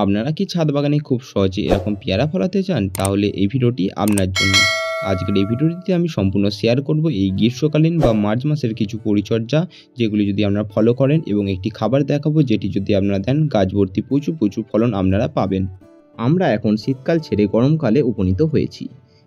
আপনারা কি ছাদ বাগানে খুব সহজে এরকম পেয়ারা ফলাতে চান? তাহলে এই ভিডিওটি আপনার জন্য। আজকের এই ভিডিওটিতে আমি সম্পূর্ণ শেয়ার করব এই গ্রীষ্মকালীন বা মার্চ মাসের কিছু পরিচর্যা, যেগুলি যদি আপনারা ফলো করেন, এবং একটি খাবার দেখাবো যেটি যদি আপনারা দেন গাছ ভর্তি প্রচুর প্রচুর ফলন আপনারা পাবেন। আমরা এখন শীতকাল ছেড়ে গরমকালে উপনীত হয়েছি।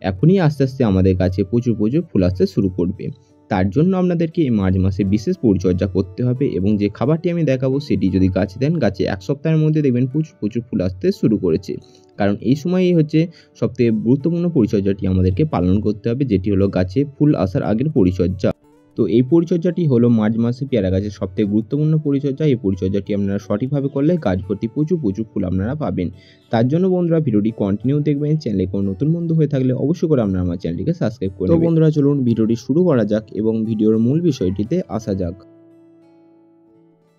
এখনই আস্তে আস্তে আমাদের গাছে প্রচুর প্রচুর ফুল আসতে শুরু করবে। তার জন্য আপনাদেরকে এই মার্চ মাসে বিশেষ পরিচর্যা করতে হবে, এবং যে খাবারটি আমি দেখাবো সেটি যদি গাছে দেন, গাছে এক সপ্তাহের মধ্যে দেখবেন প্রচুর প্রচুর ফুল আসতে শুরু করেছে। কারণ এই সময়ই হচ্ছে সবথেকে গুরুত্বপূর্ণ পরিচর্যাটি আমাদেরকে পালন করতে হবে, যেটি হলো গাছে ফুল আসার আগের পরিচর্যা। তো এই পরিচর্যাটি হলো মার্চ মাসে পেয়ারা গাছের সবথেকে গুরুত্বপূর্ণ পরিচর্যা। এই পরিচর্যাটি আপনারা সঠিকভাবে করলে গাছ ভর্তি প্রচুর প্রচুর ফুল আপনারা পাবেন। তার জন্য বন্ধুরা ভিডিওটি কন্টিনিউ দেখবেন। চ্যানেলে কোনো নতুন বন্ধু হয়ে থাকলে অবশ্যই করে আপনারা আমার চ্যানেলটিকে সাবস্ক্রাইব করে নেবেন। তো বন্ধুরা চলুন ভিডিওটি শুরু করা যাক এবং ভিডিওর মূল বিষয়টিতে আসা যাক।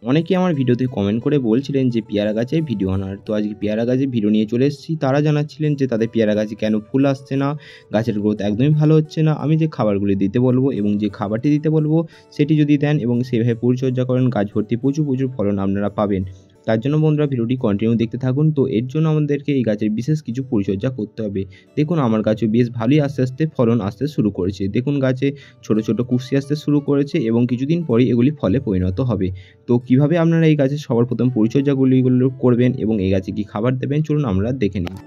অনেকে আমার ভিডিওতে কমেন্ট করে বলছিলেন যে পেয়ারা গাছে ভিডিও আনার। তো আজকে পেয়ারা গাছে ভিডিও নিয়ে চলে এসেছি। তারা জানাচ্ছিলেন যে তাদের পেয়ারা গাছে কেন ফুল আসছে না, গাছের গ্রোথ একদমই ভালো হচ্ছে না। আমি যে খাবারগুলি দিতে বলবো এবং যে খাবারটি দিতে বলবো সেটি যদি দেন এবং সেভাবে পরিচর্যা করেন, গাছ ভর্তি প্রচুর প্রচুর ফলন আপনারা পাবেন। তার জন্য বন্ধুরা ভিডিওটি কন্টিনিউ দেখতে থাকুন। তো এর জন্য আমাদেরকে এই গাছের বিশেষ কিছু পরিচর্যা করতে হবে। দেখুন আমার গাছে বেশ ভালোই আস্তে আস্তে ফলন আসতে শুরু করেছে। দেখুন গাছে ছোট ছোট কুশি আসতে শুরু করেছে এবং কিছুদিন পরেই এগুলি ফলে পরিণত হবে। তো কিভাবে আপনারা এই গাছের সবার প্রথম পরিচর্যাগুলি করবেন এবং এই গাছে কি খাবার দেবেন, চলুন আমরা দেখে নিই।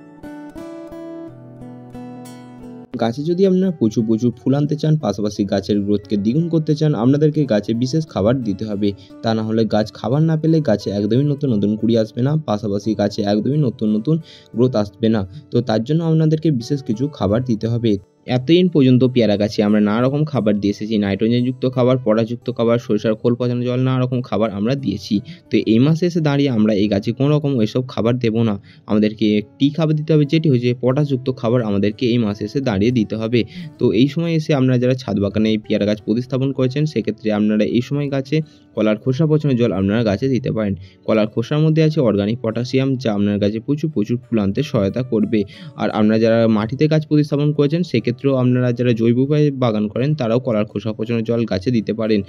গাছে যদি আপনারা প্রচুর প্রচুর ফুল আনতে চান, পাশাপাশি গাছের গ্রোথকে দ্বিগুণ করতে চান, আপনাদেরকে গাছে বিশেষ খাবার দিতে হবে। তা না হলে গাছ খাবার না পেলে গাছে একদমই নতুন নতুন কুড়ি আসবে না, পাশাপাশি গাছে একদমই নতুন নতুন গ্রোথ আসবে না। তো তার জন্য আপনাদেরকে বিশেষ কিছু খাবার দিতে হবে। এতদিন পর্যন্ত পেয়ারা গাছে আমরা নানা রকম খাবার দিয়ে এসেছি। নাইট্রোজেনযুক্ত খাবার, পটাশযুক্ত খাবার, সরিষার খোল পচানো জল, নানা রকম খাবার আমরা দিয়েছি। তো এই মাসে এসে দাঁড়িয়ে আমরা এই গাছে কোনো রকম ওইসব খাবার দেবো না। আমাদেরকে একটি খাবার দিতে হবে, যেটি হচ্ছে পটাশযুক্ত খাবার আমাদেরকে এই মাসে এসে দাঁড়িয়ে দিতে হবে। তো এই সময় এসে আপনারা যারা ছাদ বাগানে এই পেয়ারা গাছ প্রতিস্থাপন করেছেন, সেক্ষেত্রে আপনারা এই সময় গাছে কলার খোসা পচানো জল আপনারা গাছে দিতে পারেন। কলার খোসার মধ্যে আছে অর্গানিক পটাশিয়াম, যা আপনার গাছে প্রচুর প্রচুর ফুল আনতে সহায়তা করবে। আর আপনারা যারা মাটিতে গাছ প্রতিস্থাপন করেছেন, সেক্ষেত্রেও আপনারা যারা জৈব উপায়ে বাগান করেন, তারাও কলার খোসা পচানো জল গাছে দিতে পারেন।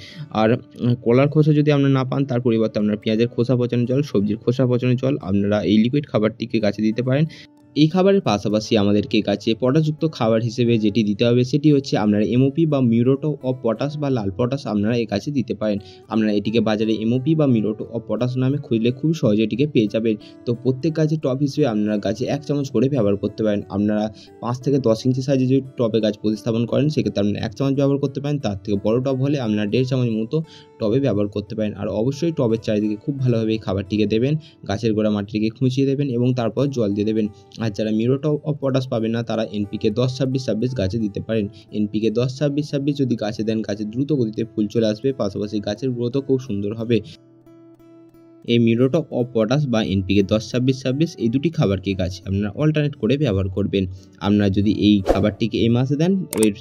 আর কলার খোসা যদি আপনারা না পান, তার পরিবর্তে আপনারা পেঁয়াজের খোসা পচানো জল, সবজির খোসা পচানো জল আপনারা এই লিকুইড খাবারটিকে গাছে দিতে পারেন। এই খাবারের পাশাপাশি আমাদেরকে গাছে পটাশযুক্ত খাবার হিসেবে যেটি দিতে হবে, সেটি হচ্ছে আপনারা এমওপি বা মিউরেট অফ পটাশ বা লাল পটাশ আপনারা এই গাছে দিতে পারেন। আপনারা এটিকে বাজারে এমওপি বা মিউরেট অফ পটাশ নামে খুঁজলে খুব সহজে এটিকে পেয়ে যাবেন। তো প্রত্যেক গাছে টব হিসেবে আপনারা গাছে 1 চামচ করে ব্যবহার করতে পারেন। আপনারা 5 থেকে 10 ইঞ্চি সাইজে যদি টবে গাছ প্রতিস্থাপন করেন, সেক্ষেত্রে আপনারা 1 চামচ ব্যবহার করতে পারেন। তার থেকে বড় টব হলে আপনারা 1.5 চামচ মতো টবে ব্যবহার করতে পারেন। আর অবশ্যই টবের চারিদিকে খুব ভালোভাবে এই খাবারটিকে দেবেন। গাছের গোড়া মাটিটিকে খুঁচিয়ে দেবেন এবং তারপর জল দিয়ে দেবেন। আর যারা মিউরেট অফ পটাশ পাবেন না, তারা এনপিকে 10-26-26 গাছে দিতে পারেন। এনপিকে 10-26-26 যদি গাছে দেন, গাছে দ্রুত গতিতে ফুল চলে আসবে, পাশাপাশি গাছের গ্রোথও খুব সুন্দর হবে। এই মিউরেট অফ পটাশ বা এনপিকে 10-26-26 এই দুটি খাবারকে গাছে আপনারা অল্টারনেট করে ব্যবহার করবেন। আপনারা যদি এই খাবারটিকে এই মাসে দেন,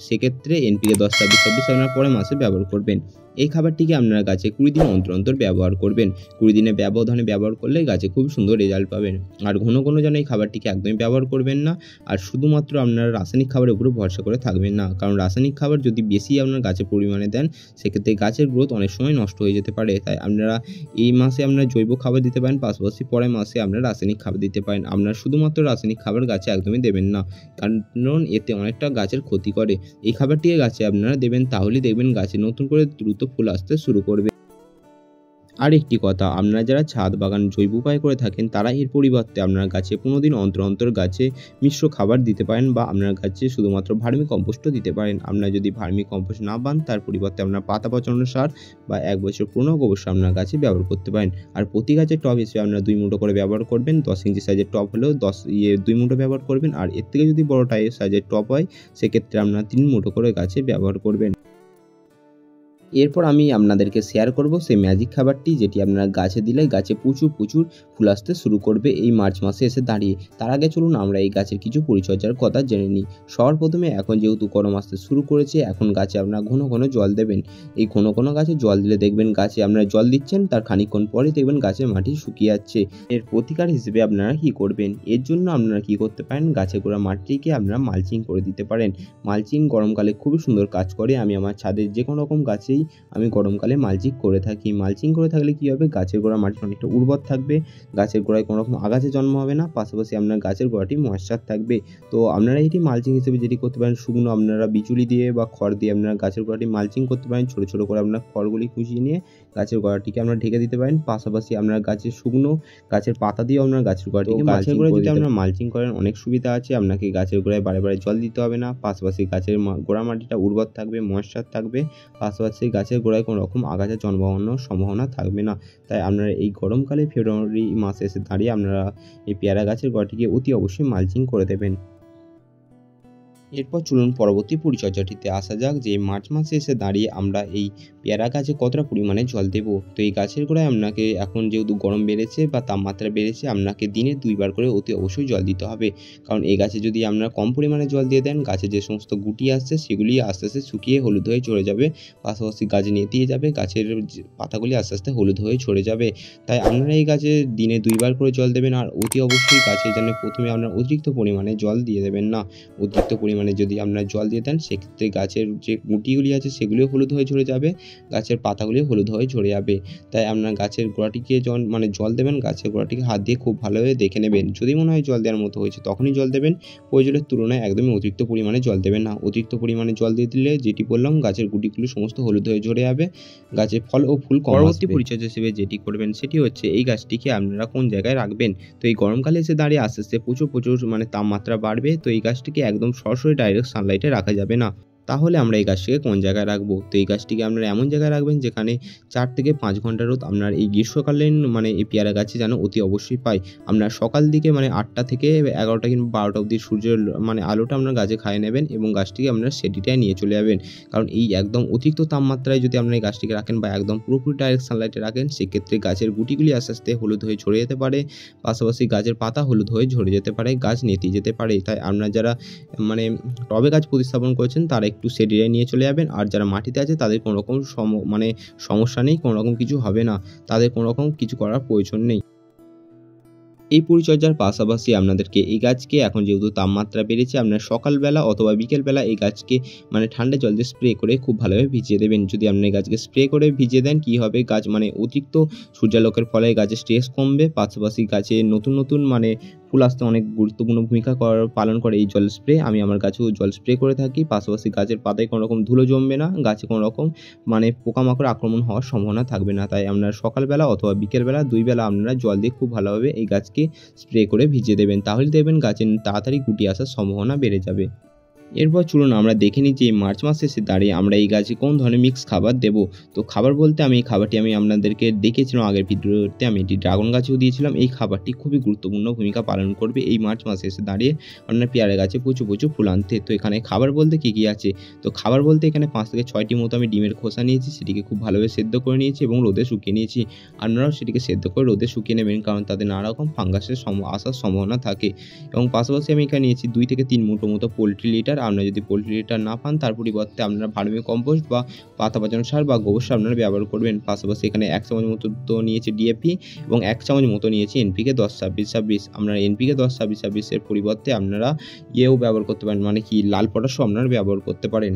সেক্ষেত্রে এনপিকে 10-26-26 আপনারা পরের মাসে ব্যবহার করবেন। এই খাবারটিকে আপনারা গাছে 20 দিন অন্তর অন্তর ব্যবহার করবেন। 20 দিনের ব্যবধানে ব্যবহার করলে গাছে খুব সুন্দর রেজাল্ট পাবেন। আর ঘন ঘন যেন এই খাবারটিকে একদমই ব্যবহার করবেন না। আর শুধুমাত্র আপনারা রাসায়নিক খাবারের উপরে ভরসা করে থাকবেন না, কারণ রাসায়নিক খাবার যদি বেশি আপনার গাছে পরিমাণে দেন, সেক্ষেত্রে গাছের গ্রোথ অনেক সময় নষ্ট হয়ে যেতে পারে। তাই আপনারা এই মাসে আপনারা জৈব খাবার দিতে পারেন, পাশাপাশি পরের মাসে আপনারা রাসায়নিক খাবার দিতে পারেন। আপনারা শুধুমাত্র রাসায়নিক খাবার গাছে একদমই দেবেন না, কারণ এতে অনেকটা গাছের ক্ষতি করে। এই খাবারটিকে গাছে আপনারা দেবেন, তাহলেই দেখবেন গাছে নতুন করে দ্রুত ফুল আসতে শুরু করবে। আর একটি কথা, আপনারা যারা ছাদ বাগান জৈব উপায় করে থাকেন, তারা এর পরিবর্তে আপনার গাছে 15 দিন অন্তর অন্তর গাছে মিশ্র খাবার দিতে পারেন, বা আপনার গাছে শুধুমাত্র ভার্মি কম্পোস্টও দিতে পারেন। আপনারা যদি ভার্মি কম্পোস্ট না পান, তার পরিবর্তে আপনার পাতা পচানো সার বা 1 বছর পুরনো গোবর সার আপনার গাছে ব্যবহার করতে পারেন। আর প্রতি গাছের টব হিসেবে আপনারা 2 মুঠো করে ব্যবহার করবেন। 10 ইঞ্চি সাইজের টব হলেও 2 মুঠো ব্যবহার করবেন। আর এর থেকে যদি বড় সাইজের টব হয়, সেক্ষেত্রে আপনারা 3 মুঠো করে গাছে ব্যবহার করবেন। এরপর আমি আপনাদেরকে শেয়ার করব সেই ম্যাজিক খাবারটি, যেটি আপনারা গাছে দিলে গাছে প্রচুর প্রচুর ফুল আসতে শুরু করবে এই মার্চ মাসে এসে দাঁড়িয়ে। তার আগে চলুন আমরা এই গাছের কিছু পরিচর্যার কথা জেনে নিই। সবার প্রথমে এখন যেহেতু গরম আসতে শুরু করেছে, এখন গাছে আপনারা ঘন ঘন জল দেবেন। এই ঘন ঘন গাছে জল দিলে দেখবেন গাছে আপনারা জল দিচ্ছেন, তার খানিকক্ষণ পরে দেখবেন গাছের মাটি শুকিয়ে যাচ্ছে। এর প্রতিকার হিসেবে আপনারা কি করবেন? এর জন্য আপনারা কি করতে পারেন, গাছে গোড়া মাটিকে আপনারা মালচিং করে দিতে পারেন। মালচিং গরমকালে খুবই সুন্দর কাজ করে। আমি আমার ছাদের যে কোনো রকম গাছেই আমি গরমকালে মালচিং করে থাকি। মালচিং করে থাকলে কী হবে, গাছের গোড়ার মাটিটা অনেকটা উর্বর থাকবে, গাছের গোড়ায় কোনো রকম আগাছা জন্ম হবে না, পাশাপাশি আপনার গাছের গোড়াটি ময়েশ্চার থাকবে। তো আপনারা এটি মালচিং হিসেবে যেটি করতে পারেন, শুকনো আপনারা বিচুলি দিয়ে বা খড় দিয়ে আপনারা গাছের গোড়াটি মালচিং করতে পারেন। ছোটো ছোটো করে আপনার খড়গুলি কুচিয়ে নিয়ে গাছের গোড়াটিকে আপনারা ঢেকে দিতে পারেন। পাশাপাশি আপনার গাছের শুকনো গাছের পাতা দিয়েও আপনার গাছের গোড়াটিকে গাছের গোড়ায় যদি আপনারা মালচিং করেন অনেক সুবিধা আছে। আপনাকে গাছের গোড়ায় বারে বারে জল দিতে হবে না, পাশাপাশি গাছের গোড়া মাটিটা উর্বর থাকবে, ময়েশ্চার থাকবে, পাশাপাশি গাছের গোড়ায় কোনো রকম আগাছা জন্মানোর সম্ভাবনা থাকবে না। তাই আপনারা এই গরমকালে ফেব্রুয়ারি মাসে এসে দাঁড়িয়ে আপনারা এই পেয়ারা গাছের গোড়াটিকে অতি অবশ্যই মালচিং করে দেবেন। এরপর চলুন পরবর্তী পরিচর্যাটিতে আসা যাক, যে মার্চ মাসে এসে দাঁড়িয়ে আমরা এই পেয়ারা গাছে কতটা পরিমাণে জল দেব। তো এই গাছের গোড়ায় আপনাকে এখন যেহেতু গরম বেড়েছে বা তাপমাত্রা বেড়েছে, আপনাকে দিনে 2 বার করে অতি অবশ্যই জল দিতে হবে। কারণ এই গাছে যদি আপনারা কম পরিমাণে জল দিয়ে দেন, গাছে যে সমস্ত গুটি আসছে সেগুলি আস্তে আস্তে শুকিয়ে হলুদ হয়ে ঝরে যাবে, পাশাপাশি গাছ নেতিয়ে যাবে, গাছের পাতাগুলি আস্তে আস্তে হলুদ হয়ে ঝরে যাবে। তাই আপনারা এই গাছে দিনে 2 বার করে জল দেবেন। আর অতি অবশ্যই গাছে যেন প্রথমে আপনারা অতিরিক্ত পরিমাণে জল দিয়ে দেবেন না। অতিরিক্ত পরিমাণে যদি আপনারা জল দিয়ে দেন, সেক্ষেত্রে গাছের যে গুটিগুলি আছে সেগুলিও হলুদ হয়ে ঝরে যাবে, গাছের পাতাগুলিও হলুদ হয়ে ঝরে যাবে। তাই আপনার গাছের গোড়াটিকে যখন জল দেবেন, গাছের গোড়াটিকে হাত দিয়ে খুব ভালোভাবে দেখে নেবেন। যদি মনে হয় জল দেওয়ার মতো হয়েছে তখনই জল দেবেন, প্রয়োজনের তুলনায় একদমই অতিরিক্ত পরিমাণে জল দেবেন না। অতিরিক্ত পরিমাণে জল দিয়ে দিলে যেটি বললাম, গাছের গুটিগুলো সমস্ত হলুদ হয়ে ঝরে যাবে, গাছের ফল ও ফুল কম আসবে। পরবর্তী পরিচর্যা হিসেবে যেটি করবেন সেটি হচ্ছে এই গাছটিকে আপনারা কোন জায়গায় রাখবেন। তো এই গরমকালে এসে দাঁড়িয়ে আস্তে আস্তে প্রচুর তাপমাত্রা বাড়বে। তো এই গাছটিকে একদম সরাসরি ডাইরেক্ট সানলাইটে রাখা যাবে না। তাহলে আমরা এই গাছটিকে কোন জায়গায় রাখবো? তো এই গাছটিকে আপনারা এমন জায়গায় রাখবেন যেখানে 4 থেকে 5 ঘন্টা রোদ আপনার এই গ্রীষ্মকালীন এই পেয়ারা গাছে যেন অতি অবশ্যই পায়। আপনার সকাল দিকে 8টা থেকে 11টা কিংবা 12টা অবধি সূর্যের আলোটা আপনার গাছে খাইয়ে নেবেন এবং গাছটিকে আপনারা শেডিটায় নিয়ে চলে যাবেন। কারণ এই একদম অতিরিক্ত তাপমাত্রায় যদি আপনারা এই গাছটিকে রাখেন বা একদম পুরোপুরি ডাইরেক্ট সানলাইটে রাখেন, সেক্ষেত্রে গাছের গুটিগুলি আস্তে আস্তে হলুদ হয়ে ঝরে যেতে পারে, পাশাপাশি গাছের পাতা হলুদ হয়ে ঝরে যেতে পারে, গাছ নেতিয়ে যেতে পারে। তাই আপনারা যারা টবে গাছ প্রতিস্থাপন করেছেন তারা একটু শেডিটায় নিয়ে চলে যাবেন। আর যারা মাটিতে আছে তাদের কোনো রকম সমস্যা নেই, কোনো রকম কিছু হবে না, তাদের কোনো রকম কিছু করার প্রয়োজন নেই। এই পরিচর্যার পাশাপাশি আপনাদেরকে এই গাছকে এখন যেহেতু তাপমাত্রা বেড়েছে, আপনার সকালবেলা অথবা বিকেলবেলা এই গাছকে ঠান্ডা জল দিয়ে স্প্রে করে খুব ভালোভাবে ভিজিয়ে দেবেন। যদি আপনি এই গাছকে স্প্রে করে ভিজিয়ে দেন, কী হবে, গাছ অতিরিক্ত সূর্যালোকের ফলে গাছের স্ট্রেস কমবে, পাশাপাশি গাছে নতুন ফুল আসতে অনেক গুরুত্বপূর্ণ ভূমিকা পালন করে এই জল স্প্রে। আমি আমার গাছেও জল স্প্রে করে থাকি, পাশাপাশি গাছের পাতায় কোনো রকম ধুলো জমবে না, গাছে কোনো রকম পোকামাকড় আক্রমণ হওয়ার সম্ভাবনা থাকবে না। তাই আপনারা সকালবেলা অথবা বিকেলবেলা 2 বেলা আপনারা জল দিয়ে খুব ভালোভাবে এই গাছকে স্প্রে করে ভিজিয়ে দেবেন। তাহলে দেখবেন গাছে তাড়াতাড়ি গুটি আসার সম্ভাবনা বেড়ে যাবে। এরপর চলুন আমরা দেখে নিই যে মার্চ মাস এসে দাঁড়িয়ে আমরা এই গাছে কোন ধরনের মিক্স খাবার দেব। তো খাবার বলতে এই খাবারটি আমি আপনাদেরকে দেখিয়েছিলাম আগের ভিডিওতে, আমি এটি ড্রাগন গাছেও দিয়েছিলাম। এই খাবারটি খুবই গুরুত্বপূর্ণ ভূমিকা পালন করবে এই মার্চ মাসে এসে দাঁড়িয়ে আপনার পেয়ারা গাছে প্রচুর ফুল আনতে। তো এখানে খাবার বলতে কী আছে? তো খাবার বলতে এখানে 5 থেকে 6টি মতো আমি ডিমের খোসা নিয়েছি, সেটিকে খুব ভালোভাবে সেদ্ধ করে নিয়েছি এবং রোদে শুকিয়ে নিয়েছি। আপনারাও সেটিকে সেদ্ধ করে রোদে শুকিয়ে নেবেন, কারণ তাদের নানা রকম ফাঙ্গাসের আসার সম্ভাবনা থাকে। এবং পাশাপাশি আমি এখানে নিয়েছি 2 থেকে 3 মুঠো মতো পোলট্রি লিটার। আপনারা যদি পোলট্রি লিটার না পান, তার পরিবর্তে আপনারা ভার্মি কম্পোস্ট বা পাতা পচানো সার বা গোবর সার আপনারা ব্যবহার করবেন। পাশাপাশি এখানে 1 চামচ মতো নিয়েছি ডিএপি এবং 1 চামচ মতো নিয়েছি এনপিকে 10-26-26। আপনারা এনপিকে 10-26-26 এর পরিবর্তে আপনারা ব্যবহার করতে পারেন, লাল পটাশও আপনারা ব্যবহার করতে পারেন।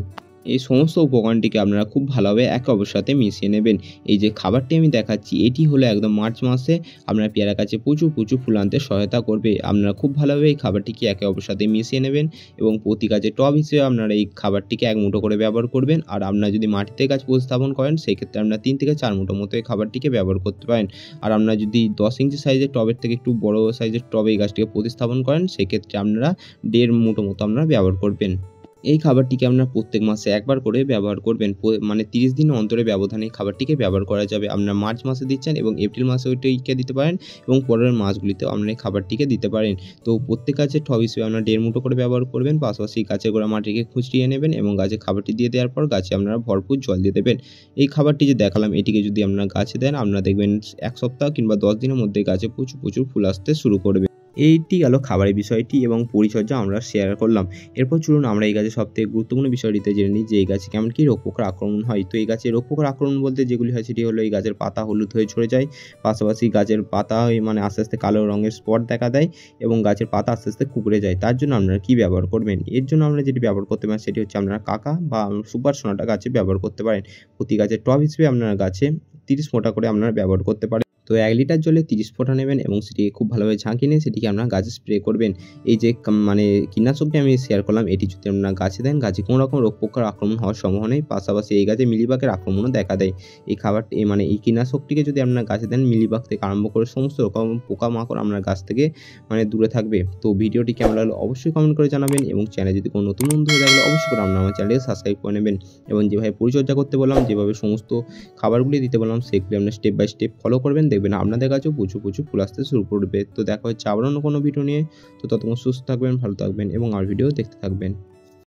এই সমস্ত উপকরণটিকে আপনারা খুব ভালোভাবে একে অপরের সাথে মিশিয়ে নেবেন। এই যে খাবারটি আমি দেখাচ্ছি, এটি হলো একদম মার্চ মাসে আপনার পেয়ারা গাছে প্রচুর ফুল আনতে সহায়তা করবে। আপনারা খুব ভালোভাবে এই খাবারটিকে একে অপরের সাথে মিশিয়ে নেবেন এবং প্রতি গাছে টব হিসেবে আপনারা এই খাবারটিকে 1 মুঠো করে ব্যবহার করবেন। আর আপনারা যদি মাটিতে গাছ প্রতিস্থাপন করেন, সেক্ষেত্রে আপনারা 3 থেকে 4 মুঠো মতো এই খাবারটিকে ব্যবহার করতে পারেন। আর আপনারা যদি 10 ইঞ্চি সাইজের টবের থেকে একটু বড় সাইজের টবে এই গাছটিকে প্রতিস্থাপন করেন, সেক্ষেত্রে আপনারা 1.5 মুঠো মতো আপনারা ব্যবহার করবেন। এই খাবারটিকে আপনারা প্রত্যেক মাসে একবার করে ব্যবহার করবেন। 30 দিন অন্তরে ব্যবধানে এই খাবারটিকে ব্যবহার করা যাবে। আপনারা মার্চ মাসে দিচ্ছেন এবং এপ্রিল মাসে ওইটিকে দিতে পারেন এবং পরের মাসগুলিতেও আপনারা এই খাবারটিকে দিতে পারেন। তো প্রত্যেক গাছের টব হিসেবে আপনারা 1.5 মুঠো করে ব্যবহার করবেন। পাশাপাশি গাছের গোড়া মাটিকে খুঁচিয়ে নেবেন এবং গাছে খাবারটি দিয়ে দেওয়ার পর গাছে আপনারা ভরপুর জল দিয়ে দেবেন। এই খাবারটি যে দেখালাম, এটিকে যদি আপনারা গাছে দেন, আপনারা দেখবেন 1 সপ্তাহ কিংবা 10 দিনের মধ্যে গাছে প্রচুর ফুল আসতে শুরু করবে। এইটি গেল খাবারের বিষয়টি এবং পরিচর্যা আমরা শেয়ার করলাম। এরপর চলুন আমরা এই গাছের সবথেকে গুরুত্বপূর্ণ বিষয়টিতে জেনে নিই যে এই গাছে কেমন কী রোগ পোকার আক্রমণ হয়। তো এই গাছে রোগ পোকার আক্রমণ বলতে যেগুলি হয় সেটি হলো এই গাছের পাতা হলুদ হয়ে ঝরে যায়, পাশাপাশি গাছের পাতা মানে আস্তে আস্তে কালো রঙের স্পট দেখা দেয় এবং গাছের পাতা আস্তে আস্তে কুঁকড়ে যায়। তার জন্য আপনারা কী ব্যবহার করবেন? এর জন্য আপনারা যেটি ব্যবহার করতে পারেন সেটি হচ্ছে আপনারা কাকা বা সুপার সোনাটা গাছে ব্যবহার করতে পারেন। প্রতি গাছের টব হিসেবে আপনারা গাছে 30 ফোঁটা করে আপনারা ব্যবহার করতে পারেন। তো 1 লিটার জলে 30 ফোঁটা নেবেন এবং সেটিকে খুব ভালোভাবে ঝাঁকিয়ে নিয়ে সেটিকে আপনারা গাছে স্প্রে করবেন। এই যে মানে কীটনাশকটি আমি শেয়ার করলাম এটি যদি আপনারা গাছে দেন, গাছে কোনো রকম রোগ পোকার আক্রমণ হওয়ার সম্ভাবনা নেই। পাশাপাশি এই গাছে মিলিবাগের আক্রমণও দেখা দেয়। এই খাবারটি মানে এই কীটনাশকটিকে যদি আপনারা গাছে দেন, মিলিবাগ থেকে আরম্ভ করে সমস্ত রকম পোকামাকড় আপনার গাছ থেকে মানে দূরে থাকবে। তো ভিডিওটি কেমন লাগলো অবশ্যই কমেন্ট করে জানাবেন এবং চ্যানেলে যদি কোনো নতুন বন্ধু হয়ে থাকলে অবশ্যই করে আপনারা আমার চ্যানেলকে সাবস্ক্রাইব করে নেবেন এবং যেভাবে পরিচর্যা করতে বললাম, যেভাবে সমস্ত খাবারগুলি দিতে বললাম সেগুলি আপনারা স্টেপ বাই স্টেপ ফলো করবেন, দেখবেন আপনাদের কাছেও প্রচুর ফুল আসতে শুরু করবে। তো দেখা হচ্ছে আবার অন্য কোনো ভিডিও নিয়ে। তো ততক্ষণ সুস্থ থাকবেন, ভালো থাকবেন এবং আমার ভিডিও দেখতে থাকবেন।